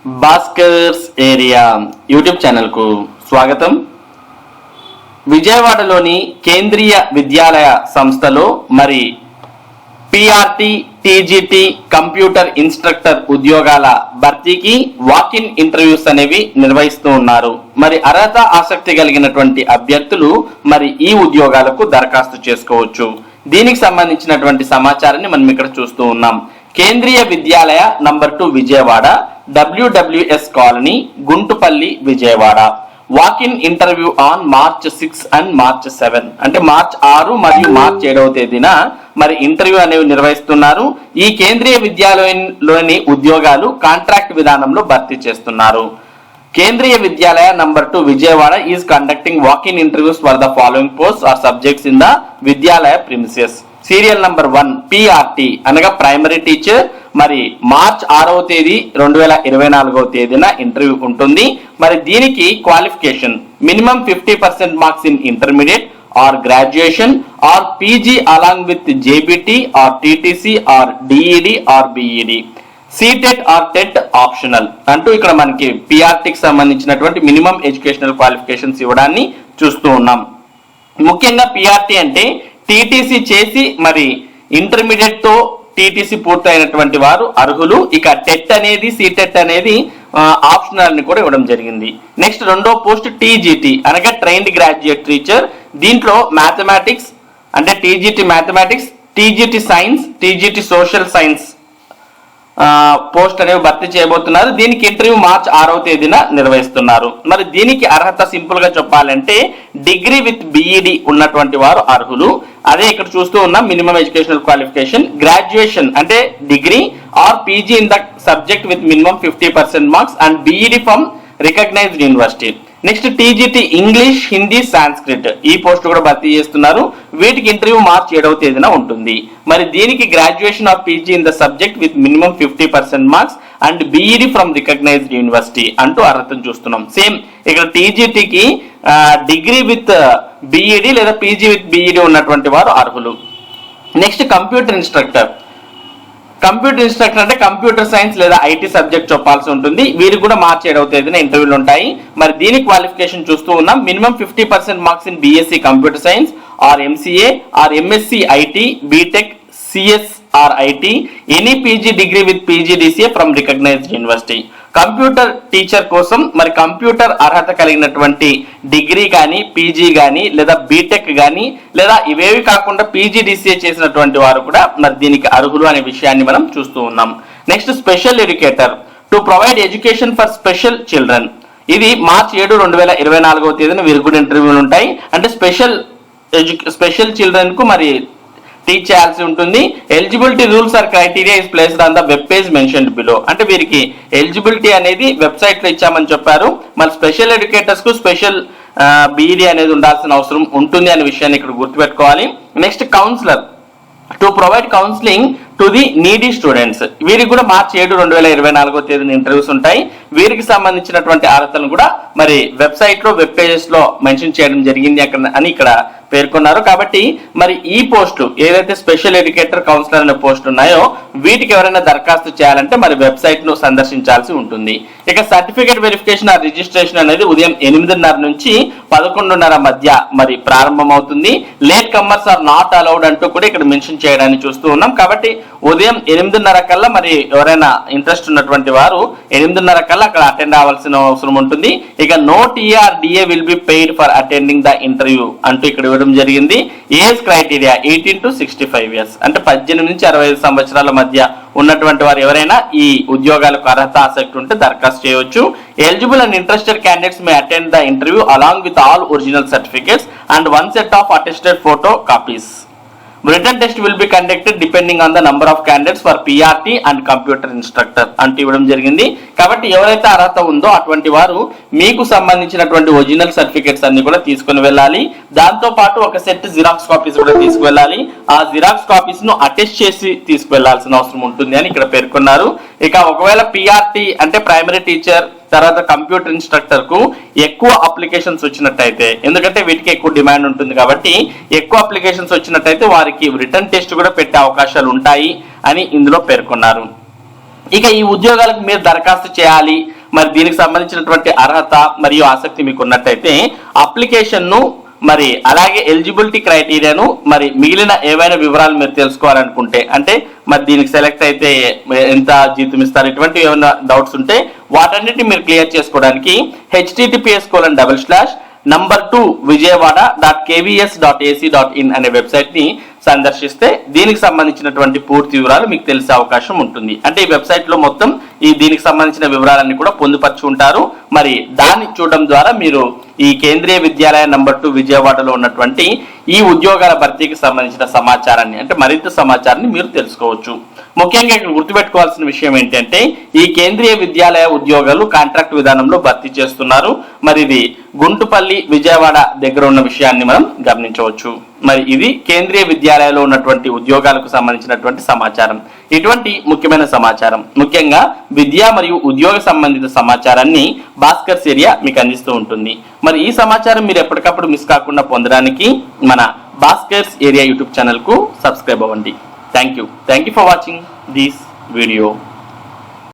Bhaskar's area YouTube ఛానల్కు స్వాగతం. విజయవాడలోని కేంద్రీయ విద్యాలయ సంస్థలో మరి పిఆర్టీ, టీజీటీ కంప్యూటర్ ఇన్స్ట్రక్టర్ ఉద్యోగాల భర్తీకి వాకిన్ ఇంటర్వ్యూస్ అనేవి నిర్వహిస్తూ ఉన్నారు. మరి అర్హత ఆసక్తి కలిగినటువంటి అభ్యర్థులు మరి ఈ ఉద్యోగాలకు దరఖాస్తు చేసుకోవచ్చు. దీనికి సంబంధించినటువంటి సమాచారాన్ని మనం ఇక్కడ చూస్తూ ఉన్నాం. Kendriya Vidyalaya number 2 Vijayawada, WWS colony, Guntupalli, Vijayawada. Walk in interview on March 6 and March 7 అంటే March 6 మరియు March 7వ తేదీన మరి ఇంటర్వ్యూ అనేవి నిర్వహిస్తున్నారు. ఈ కేంద్రీయ విద్యాలయంలోని ఉద్యోగాలు కాంట్రాక్ట్ విధానంలో భర్తీ చేస్తున్నారు. Kendriya Vidyalaya number 2 Vijayawada is conducting walk in interviews for the following post or subjects in the Vidyalaya premises. Serial number 1 PRT అనగా ప్రైమరీ టీచర్. మరి మార్చ్ 6వ తేదీ 2024వ తేదీన ఇంటర్వ్యూ ఉంటుంది. మరి దీనికి qualification minimum 50% marks in intermediate or graduation or PG along with JBT or TTC or DEd or BEd. CTET or TET optional అంటూ ఇక్కడ మనకి పిఆర్టీకి సంబంధించినటువంటి మినిమం ఎడ్యుకేషనల్ క్వాలిఫికేషన్స్ ఇవ్వడాన్ని చూస్తూ ఉన్నాం. ముఖ్యంగా పిఆర్టీ అంటే టీటీసీ చేసి మరి ఇంటర్మీడియట్ తో టీటీసీ పూర్తయినటువంటి వారు అర్హులు. ఇక టెట్ అనేది, సీటెట్ అనేది ఆప్షనల్ ని కూడా ఇవ్వడం జరిగింది. నెక్స్ట్ రెండో పోస్ట్ టీజీటీ అనగా ట్రైన్డ్ గ్రాడ్యుయేట్ టీచర్. దీంట్లో మ్యాథమెటిక్స్ అంటే TGT mathematics, TGT science, TGT social science post అనేవి భర్తీ చేయబోతున్నారు. దీనికి ఇంటర్వ్యూ మార్చ్ 6వ తేదీన నిర్వహిస్తున్నారు. మరి దీనికి అర్హత సింపుల్ గా చెప్పాలంటే డిగ్రీ విత్ బిఈడి ఉన్నటువంటి వారు అర్హులు. అదే ఇక్కడ చూస్తూ ఉన్నాం మినిమం ఎడ్యుకేషనల్ క్వాలిఫికేషన్ గ్రాడ్యుయేషన్ అంటే degree or PG in the subject with minimum 50% marks and BEd from recognised university. Next TGT English, Hindi, Sanskrit ఈ పోస్ట్ కూడా భర్తీ చేస్తున్నారు. వీటికి ఇంటర్వ్యూ మార్చ్ 7వ తేదీన ఉంటుంది. మరి దీనికి graduation of PG in the subject with minimum 50% marks and BEd from recognised university అంటూ అర్హతను చూస్తున్నాం. సేమ్ ఇక్కడ టీజీటీకి డిగ్రీ విత్ బిఈడి లేదా పీజీ విత్ బిఈడి ఉన్నటువంటి వారు అర్హులు. Next computer instructor. Computer instructor అంటే కంప్యూటర్ సైన్స్ లేదా ఐటీ సబ్జెక్ట్ చెప్పాల్సి ఉంటుంది. వీరికి కూడా మార్చి 7వ తేదీన ఇంటర్వ్యూలు ఉంటాయి. మరి దీని క్వాలిఫికేషన్ చూస్తూ ఉన్నాం minimum 50% marks in BSc computer science or MCA or MSc IT, BTech, CS or IT, any PG degree with PGDCA from recognised university. Computer teacher కోసం మరి కంప్యూటర్ అర్హత కలిగినటువంటి డిగ్రీ కానీ, పీజీ కానీ లేదా బీటెక్ కానీ లేదా ఇవేవి కాకుండా పీజీడీసీఏ చేసినటువంటి వారు కూడా మరి దీనికి అర్హులు అనే విషయాన్ని మనం చూస్తూ ఉన్నాం. Next special educator to provide education for special children. ఇది మార్చ్ 7, 2024వ తేదీన వీరికి కూడా ఇంటర్వ్యూలు ఉంటాయి. అంటే స్పెషల్ చిల్డ్రన్ కు మరి టీచ్ చేయాల్సి ఉంటుంది. Eligibility rules or criteria is placed on the web page mentioned below. అంటే వీరికి ఎలిజిబిలిటీ అనేది వెబ్సైట్ లో ఇచ్చామని చెప్పారు. మరి స్పెషల్ ఎడ్యుకేటర్స్ కు స్పెషల్ బీఈడీ అనేది ఉండాల్సిన అవసరం ఉంటుంది అనే విషయాన్ని ఇక్కడ గుర్తుపెట్టుకోవాలి. Next counsellor to provide counselling to the needy students. వీరికి కూడా మార్చ్ 7, 2024వ తేదీన ఇంటర్వ్యూస్ ఉంటాయి. వీరికి సంబంధించినటువంటి అర్హతలను కూడా మరి వెబ్సైట్ లో, వెబ్ పేజెస్ లో మెన్షన్ చేయడం జరిగింది అని ఇక్కడ పేర్కొన్నారు. కాబట్టి మరి ఈ పోస్టు ఏదైతే స్పెషల్ ఎడ్యుకేటర్, కౌన్సిలర్ అనే పోస్ట్ ఉన్నాయో వీటికి ఎవరైనా దరఖాస్తు చేయాలంటే మరి వెబ్సైట్ ను సందర్శించాల్సి ఉంటుంది. ఇక సర్టిఫికేట్ వెరిఫికేషన్ ఆర్ రిజిస్ట్రేషన్ అనేది ఉదయం 8:30 నుంచి 11:30 మధ్య మరి ప్రారంభమవుతుంది. Late comers are not allowed అంటూ కూడా ఇక్కడ మెన్షన్ చేయడాన్ని చూస్తూ ఉన్నాం. కాబట్టి ఉదయం 8:30 కల్లా మరి ఎవరైనా ఇంట్రెస్ట్ ఉన్నటువంటి వారు 8:30 కల్లా అక్కడ అటెండ్ అవ్వాల్సిన అవసరం ఉంటుంది. ఇక no TA DA will be paid for attending the interview అంటూ ఇక్కడ ఇవ్వడం జరిగింది. ఏజ్ క్రైటీరియా 18 to 65 ఇయర్స్ అంటే 18 నుంచి 65 సంవత్సరాల మధ్య ఉన్నటువంటి వారు ఎవరైనా ఈ ఉద్యోగాలకు అర్హత ఆసక్తి ఉంటే దరఖాస్తు చేయవచ్చు. Eligible and interested candidates may attend the interview along with all original certificates and 1 set of attested photo copies. Written test will be conducted depending on the number of candidates for PRT and computer instructor అంటూ ఇవ్వడం జరిగింది. కాబట్టి ఎవరైతే అర్హత ఉందో అటువంటి వారు మీకు సంబంధించినటువంటి ఒరిజినల్ సర్టిఫికేట్స్ అన్ని కూడా తీసుకుని వెళ్ళాలి. దాంతో పాటు ఒక సెట్ జిరాక్స్ కాపీస్ కూడా తీసుకువెళ్ళాలి. ఆ జిరాక్స్ కాపీస్ ను అటెస్ట్ చేసి తీసుకువెళ్లాల్సిన అవసరం ఉంటుంది అని ఇక్కడ పేర్కొన్నారు. ఇక ఒకవేళ పిఆర్టీ అంటే ప్రైమరీ టీచర్ తర్వాత కంప్యూటర్ ఇన్స్ట్రక్టర్ కు ఎక్కువ అప్లికేషన్స్ వచ్చినట్టయితే, ఎందుకంటే వీటికి ఎక్కువ డిమాండ్ ఉంటుంది కాబట్టి ఎక్కువ అప్లికేషన్స్ వచ్చినట్టయితే వారికి రిటర్న్ టెస్ట్ కూడా పెట్టే అవకాశాలు ఉంటాయి అని ఇందులో పేర్కొన్నారు. ఇక ఈ ఉద్యోగాలకు మీరు దరఖాస్తు చేయాలి, మరి దీనికి సంబంధించినటువంటి అర్హత మరియు ఆసక్తి మీకు ఉన్నట్టయితే అప్లికేషన్ ను మరి అలాగే ఎలిజిబిలిటీ క్రైటీరియాను మరి మిగిలిన ఏవైనా వివరాలు మీరు తెలుసుకోవాలనుకుంటే, అంటే మరి దీనికి సెలెక్ట్ అయితే ఎంత జీతం ఇస్తారు, ఇటువంటి ఏమైనా డౌట్స్ ఉంటే వాటన్నిటిని మీరు క్లియర్ చేసుకోవడానికి https://2vijayawada.kvs.ac.in అనే వెబ్సైట్ ని సందర్శిస్తే దీనికి సంబంధించినటువంటి పూర్తి వివరాలు మీకు తెలిసే అవకాశం ఉంటుంది. అంటే ఈ వెబ్సైట్ లో మొత్తం దీనికి సంబంధించిన వివరాలన్నీ కూడా పొందుపరిచి ఉంటారు. మరి దాన్ని చూడడం ద్వారా మీరు ఈ కేంద్రీయ విద్యాలయ నంబర్ 2 విజయవాడలో ఉన్నటువంటి ఈ ఉద్యోగాల భర్తీకి సంబంధించిన సమాచారాన్ని, అంటే మరింత సమాచారాన్ని మీరు తెలుసుకోవచ్చు. ముఖ్యంగా ఇక్కడ గుర్తుపెట్టుకోవాల్సిన విషయం ఏంటంటే ఈ కేంద్రీయ విద్యాలయ ఉద్యోగాలు కాంట్రాక్ట్ విధానంలో భర్తీ చేస్తున్నారు. మరి ఇది గుంటుపల్లి విజయవాడ దగ్గర ఉన్న విషయాన్ని మనం గమనించవచ్చు. మరి ఇది కేంద్రీయ విద్యాలయంలో ఉన్నటువంటి ఉద్యోగాలకు సంబంధించినటువంటి సమాచారం. ఇటువంటి ముఖ్యమైన సమాచారం, ముఖ్యంగా విద్యా మరియు ఉద్యోగ సంబంధిత సమాచారాన్ని భాస్కర్స్ ఏరియా మీకు అందిస్తూ ఉంటుంది. మరి ఈ సమాచారం మీరు ఎప్పటికప్పుడు మిస్ కాకుండా పొందడానికి మన భాస్కర్స్ ఏరియా యూట్యూబ్ ఛానల్ కు సబ్స్క్రైబ్ అవ్వండి. Thank you for watching this video.